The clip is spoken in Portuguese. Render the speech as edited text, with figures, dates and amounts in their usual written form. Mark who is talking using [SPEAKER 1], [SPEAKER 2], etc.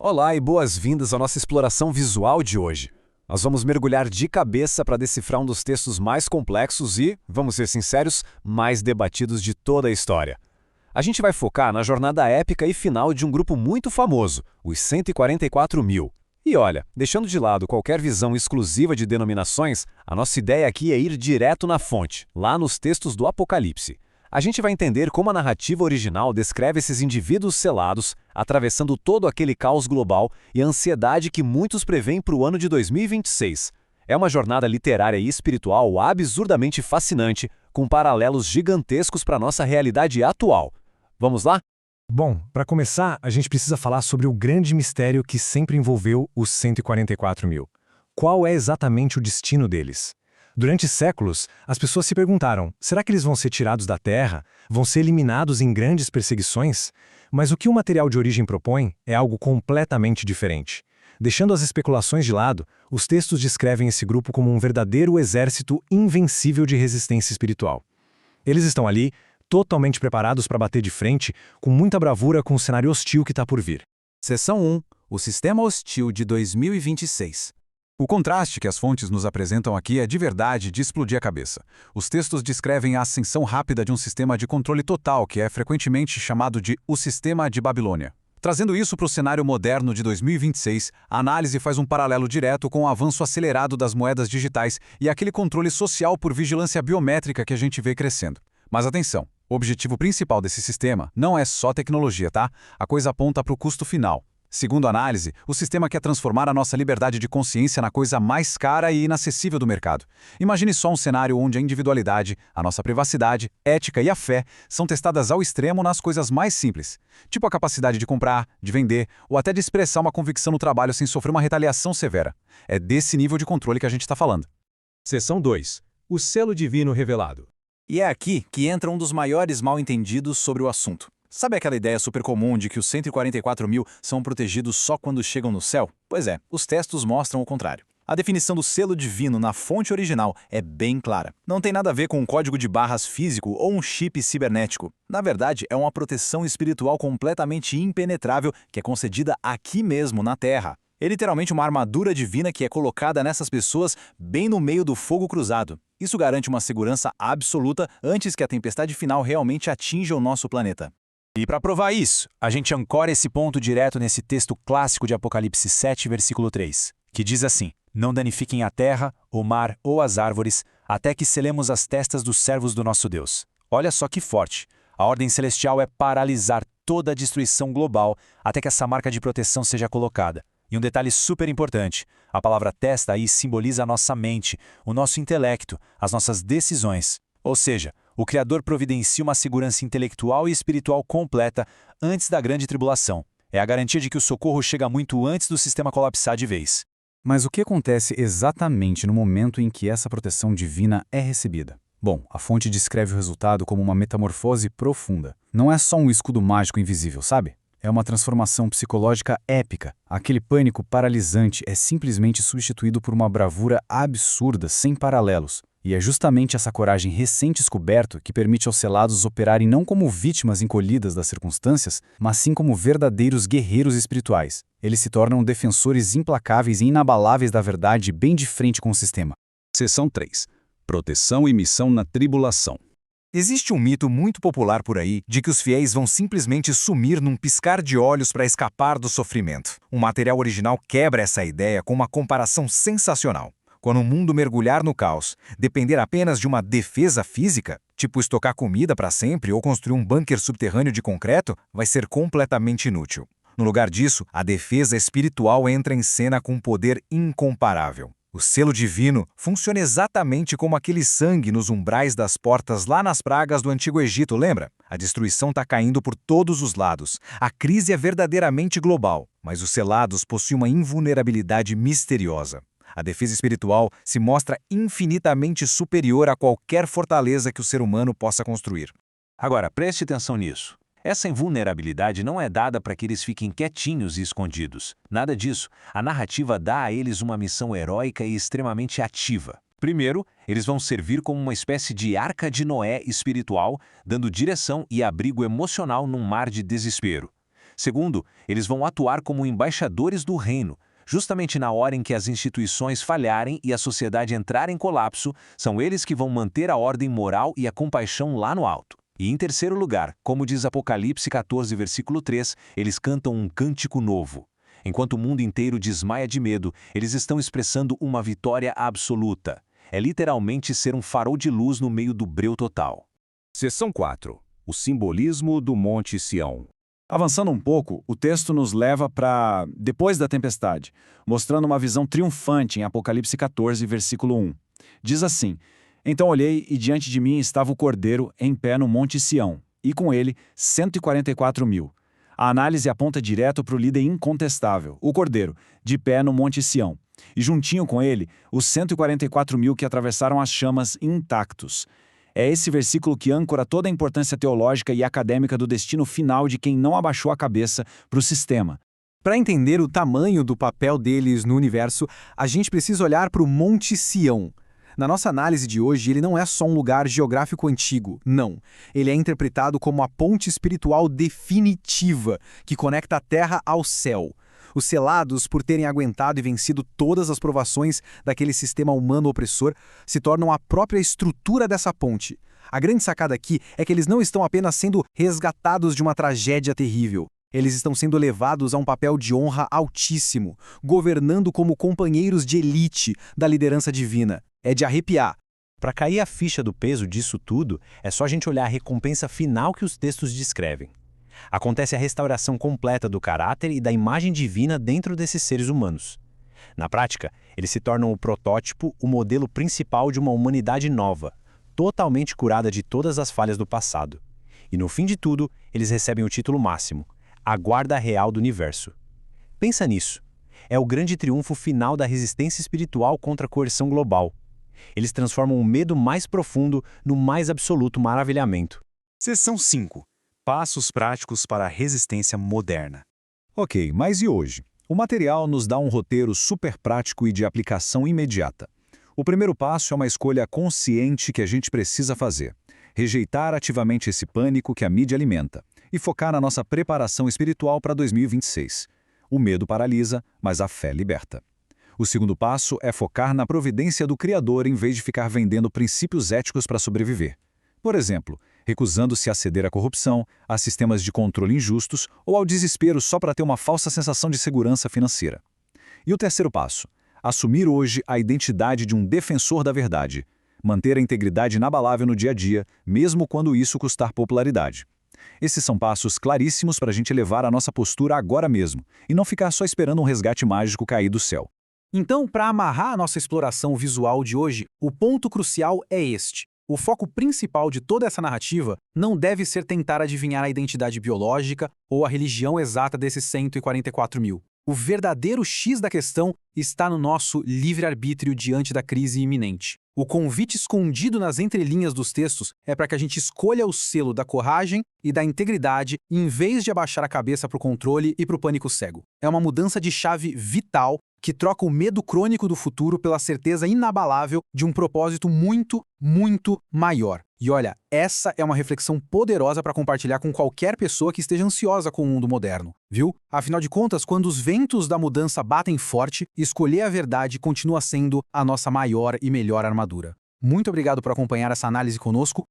[SPEAKER 1] Olá e boas-vindas à nossa exploração visual de hoje. Nós vamos mergulhar de cabeça para decifrar um dos textos mais complexos e, vamos ser sinceros, mais debatidos de toda a história. A gente vai focar na jornada épica e final de um grupo muito famoso, os 144.000. E olha, deixando de lado qualquer visão exclusiva de denominações, a nossa ideia aqui é ir direto na fonte, lá nos textos do Apocalipse. A gente vai entender como a narrativa original descreve esses indivíduos selados, atravessando todo aquele caos global e a ansiedade que muitos preveem para o ano de 2026. É uma jornada literária e espiritual absurdamente fascinante, com paralelos gigantescos para a nossa realidade atual. Vamos lá?
[SPEAKER 2] Bom, para começar, a gente precisa falar sobre o grande mistério que sempre envolveu os 144.000. Qual é exatamente o destino deles? Durante séculos, as pessoas se perguntaram, será que eles vão ser tirados da Terra? Vão ser eliminados em grandes perseguições? Mas o que o material de origem propõe é algo completamente diferente. Deixando as especulações de lado, os textos descrevem esse grupo como um verdadeiro exército invencível de resistência espiritual. Eles estão ali, totalmente preparados para bater de frente, com muita bravura com o cenário hostil que está por vir.
[SPEAKER 3] Seção 1. O Sistema Hostil de 2026. O contraste que as fontes nos apresentam aqui é de verdade de explodir a cabeça. Os textos descrevem a ascensão rápida de um sistema de controle total que é frequentemente chamado de o Sistema de Babilônia. Trazendo isso para o cenário moderno de 2026, a análise faz um paralelo direto com o avanço acelerado das moedas digitais e aquele controle social por vigilância biométrica que a gente vê crescendo. Mas atenção, o objetivo principal desse sistema não é só tecnologia, tá? A coisa aponta para o custo final. Segundo a análise, o sistema quer transformar a nossa liberdade de consciência na coisa mais cara e inacessível do mercado. Imagine só um cenário onde a individualidade, a nossa privacidade, ética e a fé são testadas ao extremo nas coisas mais simples, tipo a capacidade de comprar, de vender ou até de expressar uma convicção no trabalho sem sofrer uma retaliação severa. É desse nível de controle que a gente está falando.
[SPEAKER 4] Seção 2. O selo divino revelado.
[SPEAKER 3] E é aqui que entra um dos maiores mal-entendidos sobre o assunto. Sabe aquela ideia super comum de que os 144.000 são protegidos só quando chegam no céu? Pois é, os textos mostram o contrário. A definição do selo divino na fonte original é bem clara. Não tem nada a ver com um código de barras físico ou um chip cibernético. Na verdade, é uma proteção espiritual completamente impenetrável que é concedida aqui mesmo na Terra. É literalmente uma armadura divina que é colocada nessas pessoas bem no meio do fogo cruzado. Isso garante uma segurança absoluta antes que a tempestade final realmente atinja o nosso planeta.
[SPEAKER 5] E para provar isso, a gente ancora esse ponto direto nesse texto clássico de Apocalipse 7, versículo 3, que diz assim: Não danifiquem a terra, o mar ou as árvores, até que selemos as testas dos servos do nosso Deus. Olha só que forte. A ordem celestial é paralisar toda a destruição global até que essa marca de proteção seja colocada. E um detalhe super importante, a palavra testa aí simboliza a nossa mente, o nosso intelecto, as nossas decisões. Ou seja, o Criador providencia uma segurança intelectual e espiritual completa antes da grande tribulação. É a garantia de que o socorro chega muito antes do sistema colapsar de vez.
[SPEAKER 3] Mas o que acontece exatamente no momento em que essa proteção divina é recebida? Bom, a fonte descreve o resultado como uma metamorfose profunda. Não é só um escudo mágico invisível, sabe? É uma transformação psicológica épica. Aquele pânico paralisante é simplesmente substituído por uma bravura absurda, sem paralelos. E é justamente essa coragem recém-descoberta que permite aos selados operarem não como vítimas encolhidas das circunstâncias, mas sim como verdadeiros guerreiros espirituais. Eles se tornam defensores implacáveis e inabaláveis da verdade bem de frente com o sistema.
[SPEAKER 6] Seção 3. Proteção e missão na tribulação.
[SPEAKER 7] Existe um mito muito popular por aí de que os fiéis vão simplesmente sumir num piscar de olhos para escapar do sofrimento. O material original quebra essa ideia com uma comparação sensacional. Quando o mundo mergulhar no caos, depender apenas de uma defesa física, tipo estocar comida para sempre ou construir um bunker subterrâneo de concreto, vai ser completamente inútil. No lugar disso, a defesa espiritual entra em cena com um poder incomparável. O selo divino funciona exatamente como aquele sangue nos umbrais das portas lá nas pragas do Antigo Egito, lembra? A destruição está caindo por todos os lados. A crise é verdadeiramente global, mas os selados possuem uma invulnerabilidade misteriosa. A defesa espiritual se mostra infinitamente superior a qualquer fortaleza que o ser humano possa construir.
[SPEAKER 5] Agora, preste atenção nisso. Essa invulnerabilidade não é dada para que eles fiquem quietinhos e escondidos. Nada disso. A narrativa dá a eles uma missão heróica e extremamente ativa. Primeiro, eles vão servir como uma espécie de arca de Noé espiritual, dando direção e abrigo emocional num mar de desespero. Segundo, eles vão atuar como embaixadores do reino. Justamente na hora em que as instituições falharem e a sociedade entrar em colapso, são eles que vão manter a ordem moral e a compaixão lá no alto. E em terceiro lugar, como diz Apocalipse 14, versículo 3, eles cantam um cântico novo. Enquanto o mundo inteiro desmaia de medo, eles estão expressando uma vitória absoluta. É literalmente ser um farol de luz no meio do breu total.
[SPEAKER 6] Seção 4. O simbolismo do Monte Sião.
[SPEAKER 3] Avançando um pouco, o texto nos leva para depois da tempestade, mostrando uma visão triunfante em Apocalipse 14, versículo 1. Diz assim: Então olhei e diante de mim estava o Cordeiro em pé no Monte Sião, e com ele 144.000. A análise aponta direto para o líder incontestável, o Cordeiro, de pé no Monte Sião. E juntinho com ele, os 144.000 que atravessaram as chamas intactos. É esse versículo que âncora toda a importância teológica e acadêmica do destino final de quem não abaixou a cabeça para o sistema.
[SPEAKER 8] Para entender o tamanho do papel deles no universo, a gente precisa olhar para o Monte Sião. Na nossa análise de hoje, ele não é só um lugar geográfico antigo, não. Ele é interpretado como a ponte espiritual definitiva que conecta a terra ao céu. Os selados, por terem aguentado e vencido todas as provações daquele sistema humano opressor, se tornam a própria estrutura dessa ponte. A grande sacada aqui é que eles não estão apenas sendo resgatados de uma tragédia terrível. Eles estão sendo levados a um papel de honra altíssimo, governando como companheiros de elite da liderança divina. É de arrepiar.
[SPEAKER 2] Para cair a ficha do peso disso tudo, é só a gente olhar a recompensa final que os textos descrevem. Acontece a restauração completa do caráter e da imagem divina dentro desses seres humanos. Na prática, eles se tornam o protótipo, o modelo principal de uma humanidade nova, totalmente curada de todas as falhas do passado. E no fim de tudo, eles recebem o título máximo, a Guarda Real do Universo. Pensa nisso. É o grande triunfo final da resistência espiritual contra a coerção global. Eles transformam o medo mais profundo no mais absoluto maravilhamento.
[SPEAKER 7] Seção 5. Passos práticos para a resistência moderna.
[SPEAKER 6] Ok, mas e hoje? O material nos dá um roteiro super prático e de aplicação imediata. O primeiro passo é uma escolha consciente que a gente precisa fazer. Rejeitar ativamente esse pânico que a mídia alimenta e focar na nossa preparação espiritual para 2026. O medo paralisa, mas a fé liberta. O segundo passo é focar na providência do Criador em vez de ficar vendendo princípios éticos para sobreviver. Por exemplo, recusando-se a ceder à corrupção, a sistemas de controle injustos ou ao desespero só para ter uma falsa sensação de segurança financeira. E o terceiro passo, assumir hoje a identidade de um defensor da verdade, manter a integridade inabalável no dia a dia, mesmo quando isso custar popularidade. Esses são passos claríssimos para a gente elevar a nossa postura agora mesmo, e não ficar só esperando um resgate mágico cair do céu.
[SPEAKER 8] Então, para amarrar a nossa exploração visual de hoje, o ponto crucial é este. O foco principal de toda essa narrativa não deve ser tentar adivinhar a identidade biológica ou a religião exata desses 144.000. O verdadeiro X da questão está no nosso livre-arbítrio diante da crise iminente. O convite escondido nas entrelinhas dos textos é para que a gente escolha o selo da coragem e da integridade em vez de abaixar a cabeça para o controle e para o pânico cego. É uma mudança de chave vital que troca o medo crônico do futuro pela certeza inabalável de um propósito muito, muito maior. E olha, essa é uma reflexão poderosa para compartilhar com qualquer pessoa que esteja ansiosa com o mundo moderno, viu? Afinal de contas, quando os ventos da mudança batem forte, escolher a verdade continua sendo a nossa maior e melhor armadura. Muito obrigado por acompanhar essa análise conosco